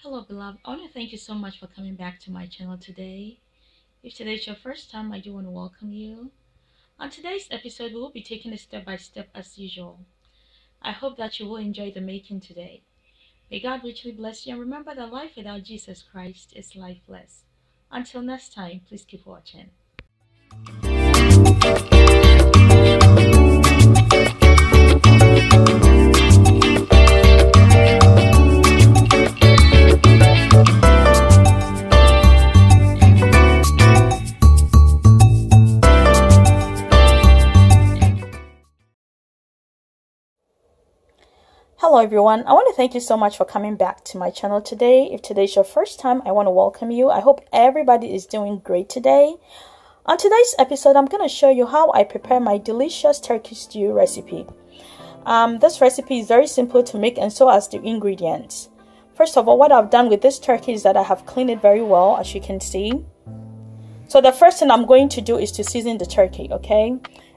Hello beloved, I want to thank you so much for coming back to my channel today. If today is your first time, I do want to welcome you. On today's episode, we will be taking it step by step as usual. I hope that you will enjoy the making today. May God richly bless you, and remember that life without Jesus Christ is lifeless. Until next time, please keep watching. Hello everyone, I want to thank you so much for coming back to my channel today. If today is your first time, I want to welcome you. I hope everybody is doing great today. On today's episode, I'm going to show you how I prepare my delicious turkey stew recipe. This recipe is very simple to make, and so as the ingredients. First of all, what I've done with this turkey is that I have cleaned it very well, as you can see. So the first thing I'm going to do is to season the turkey, okay?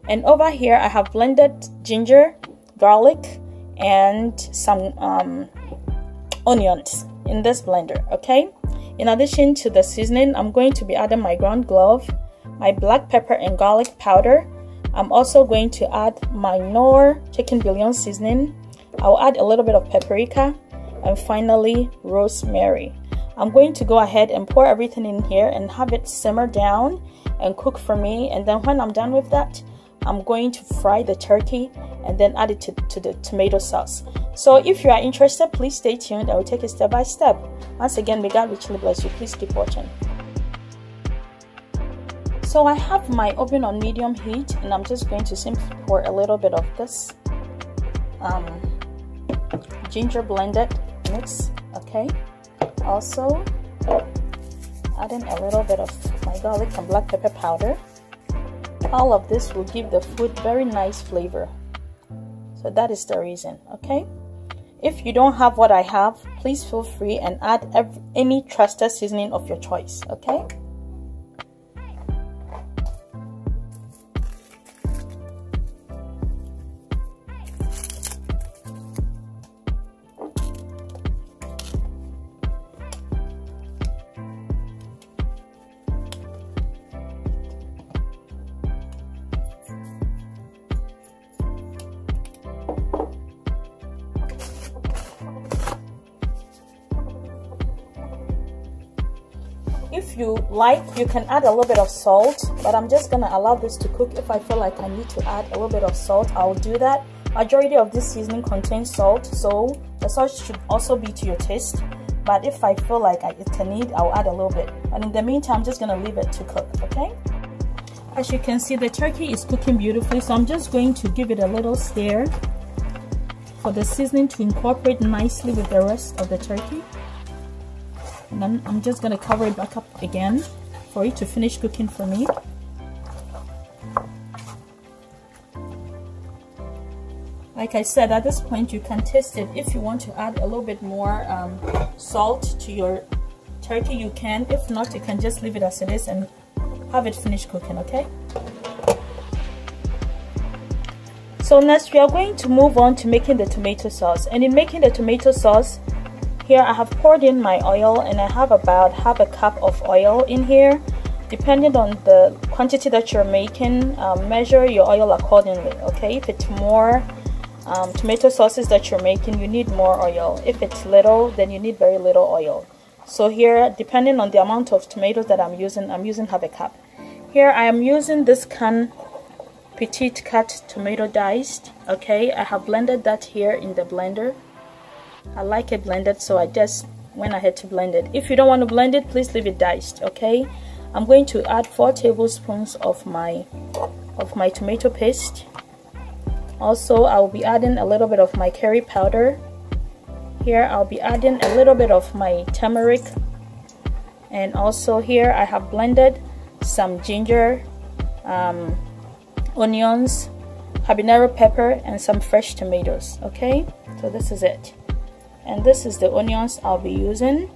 And over here, I have blended ginger, garlic, and some onions in this blender, okay? In addition to the seasoning, I'm going to be adding my ground clove, my black pepper and garlic powder. I'm also going to add my Knorr chicken bouillon seasoning. I'll add a little bit of paprika, and finally rosemary. I'm going to go ahead and pour everything in here and have it simmer down and cook for me, and then when I'm done with that, I'm going to fry the turkey and then add it to the tomato sauce. So if you are interested, please stay tuned. I will take it step by step. Once again, may God richly bless you. Please keep watching. So I have my oven on medium heat, and I'm just going to simply pour a little bit of this ginger blended mix, okay? Also adding a little bit of my garlic and black pepper powder. All of this will give the food very nice flavor. So that is the reason, okay? If you don't have what I have, please feel free and add any trusted seasoning of your choice, okay? If you like, you can add a little bit of salt, but I'm just gonna allow this to cook. If I feel like I need to add a little bit of salt, I'll do that. Majority of this seasoning contains salt, so the salt should also be to your taste. But if I feel like it's a need, I'll add a little bit. And in the meantime, I'm just gonna leave it to cook, okay? As you can see, the turkey is cooking beautifully, so I'm just going to give it a little stir for the seasoning to incorporate nicely with the rest of the turkey. And then I'm just going to cover it back up again for it to finish cooking for me. Like I said, at this point you can taste it. If you want to add a little bit more salt to your turkey, you can. If not, you can just leave it as it is and have it finish cooking, okay? So next we are going to move on to making the tomato sauce. And in making the tomato sauce, here I have poured in my oil, and I have about half a cup of oil in here. Depending on the quantity that you're making, measure your oil accordingly, okay? If it's more tomato sauces that you're making, you need more oil. If it's little, then you need very little oil. So here, depending on the amount of tomatoes that I'm using half a cup. Here I am using this can petite cut tomato diced, okay? I have blended that here in the blender. I like it blended, so I just went ahead to blend it. If you don't want to blend it, please leave it diced, okay? I'm going to add 4 tablespoons of my tomato paste. Also, I'll be adding a little bit of my curry powder. Here, I'll be adding a little bit of my turmeric. And also here, I have blended some ginger, onions, habanero pepper, and some fresh tomatoes, okay? So this is it. And this is the onions I'll be using.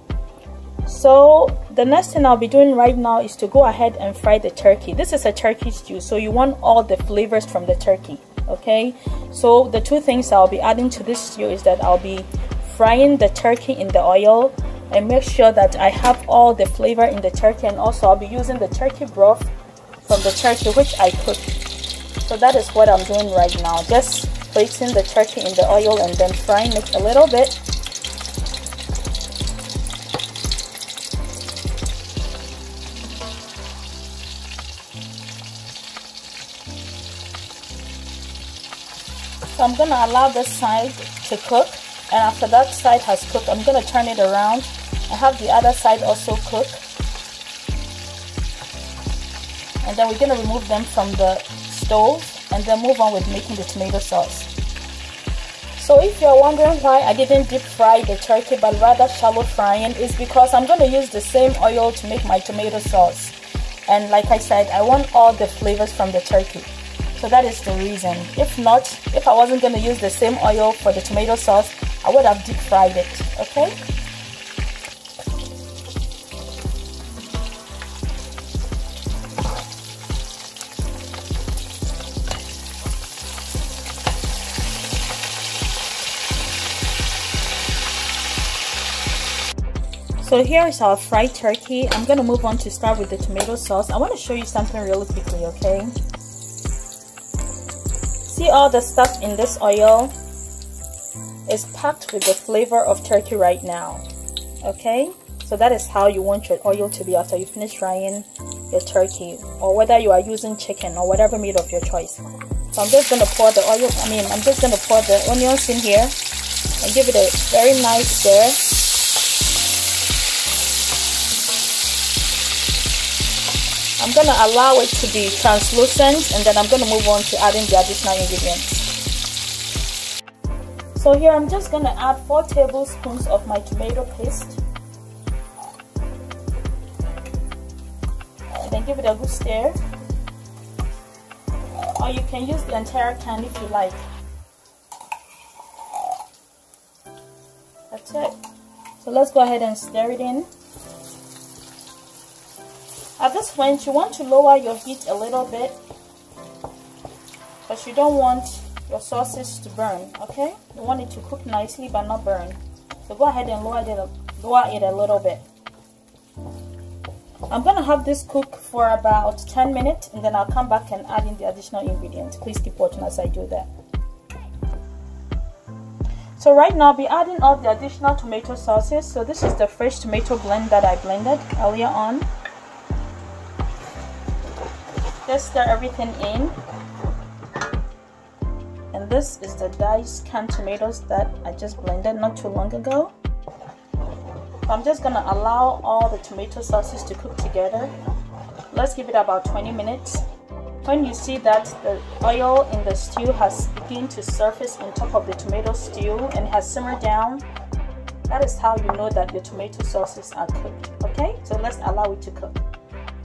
So the next thing I'll be doing right now is to go ahead and fry the turkey. This is a turkey stew, so you want all the flavors from the turkey, okay? So the two things I'll be adding to this stew is that I'll be frying the turkey in the oil and make sure that I have all the flavor in the turkey. And also I'll be using the turkey broth from the turkey which I cooked. So that is what I'm doing right now, just placing the turkey in the oil and then frying it a little bit. So I'm going to allow this side to cook, and after that side has cooked, I'm going to turn it around and have the other side also cook. And then we're going to remove them from the stove and then move on with making the tomato sauce. So if you're wondering why I didn't deep fry the turkey but rather shallow frying, is because I'm going to use the same oil to make my tomato sauce. And like I said, I want all the flavors from the turkey. So that is the reason. If not, if I wasn't going to use the same oil for the tomato sauce, I would have deep fried it, okay? So here is our fried turkey. I'm going to move on to start with the tomato sauce. I want to show you something really quickly, okay? See all the stuff in this oil is packed with the flavor of turkey right now, okay? So that is how you want your oil to be after you finish frying your turkey, or whether you are using chicken or whatever meat of your choice. So I'm just going to pour the oil, I'm just going to pour the onions in here and give it a very nice stir. I'm going to allow it to be translucent, and then I'm going to move on to adding the additional ingredients. So here I'm just going to add 4 tablespoons of my tomato paste. And then give it a good stir. Or you can use the entire can if you like. That's it. So let's go ahead and stir it in. At this point, you want to lower your heat a little bit because you don't want your sauces to burn, okay? You want it to cook nicely but not burn. So go ahead and lower it a little bit. I'm going to have this cook for about 10 minutes, and then I'll come back and add in the additional ingredients. Please keep watching as I do that. So right now I'll be adding all the additional tomato sauces. So this is the fresh tomato blend that I blended earlier on. Just stir everything in, and this is the diced canned tomatoes that I just blended not too long ago. So I'm just gonna allow all the tomato sauces to cook together. Let's give it about 20 minutes. When you see that the oil in the stew has begun to surface on top of the tomato stew and has simmered down, that is how you know that the tomato sauces are cooked, okay? So let's allow it to cook.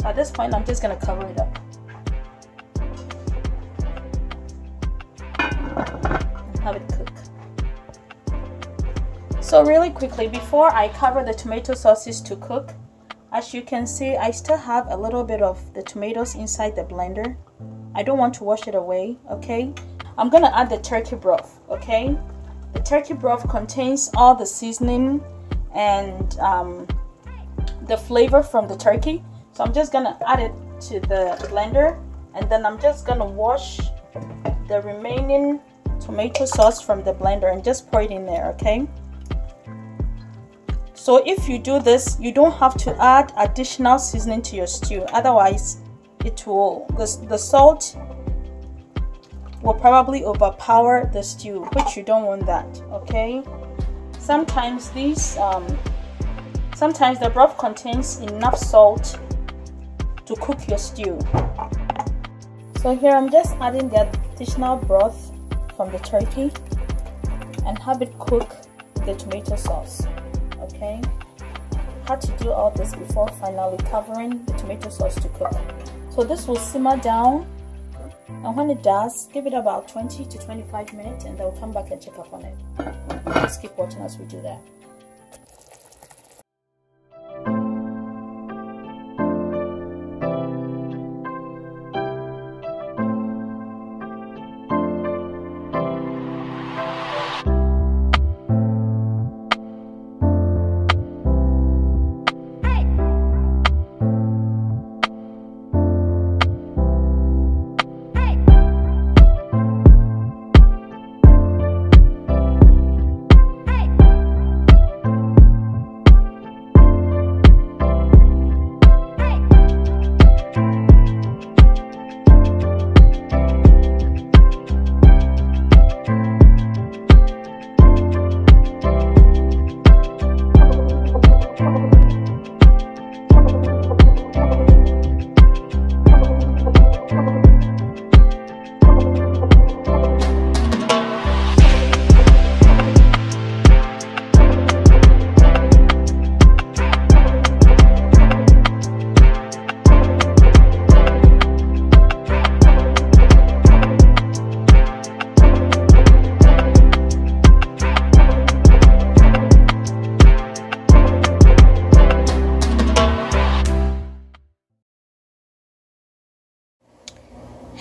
So at this point, I'm just gonna cover it up. Have it cook. So really quickly, before I cover the tomato sauces to cook, as you can see, I still have a little bit of the tomatoes inside the blender. I don't want to wash it away, okay? I'm gonna add the turkey broth, okay? The turkey broth contains all the seasoning and the flavor from the turkey. So I'm just gonna add it to the blender, and then I'm just gonna wash the remaining tomato sauce from the blender and just pour it in there, okay? So if you do this, you don't have to add additional seasoning to your stew, otherwise it will, the salt will probably overpower the stew, which you don't want that, okay? Sometimes sometimes the broth contains enough salt to cook your stew. So here I'm just adding the additional broth from the turkey and have it cook the tomato sauce, okay? Had to do all this before finally covering the tomato sauce to cook. So this will simmer down, and when it does, give it about 20 to 25 minutes, and then we'll come back and check up on it. Just keep watching as we do that.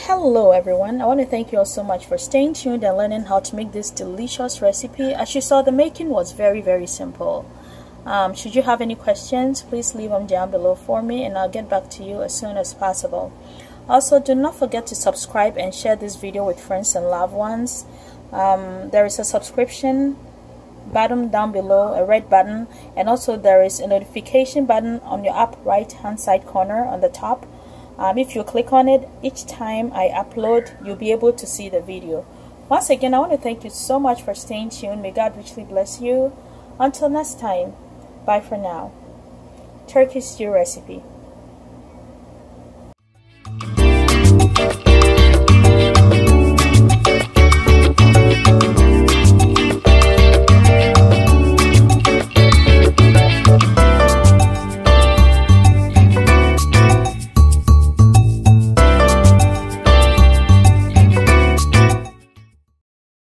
Hello everyone, I want to thank you all so much for staying tuned and learning how to make this delicious recipe. As you saw, the making was very simple. Should you have any questions, please leave them down below for me and I'll get back to you as soon as possible. Also, do not forget to subscribe and share this video with friends and loved ones. There is a subscription button down below, a red button, and also there is a notification button on your app right hand side corner on the top. If you click on it, each time I upload, you'll be able to see the video. Once again, I want to thank you so much for staying tuned. May God richly bless you. Until next time, bye for now. Turkey stew recipe.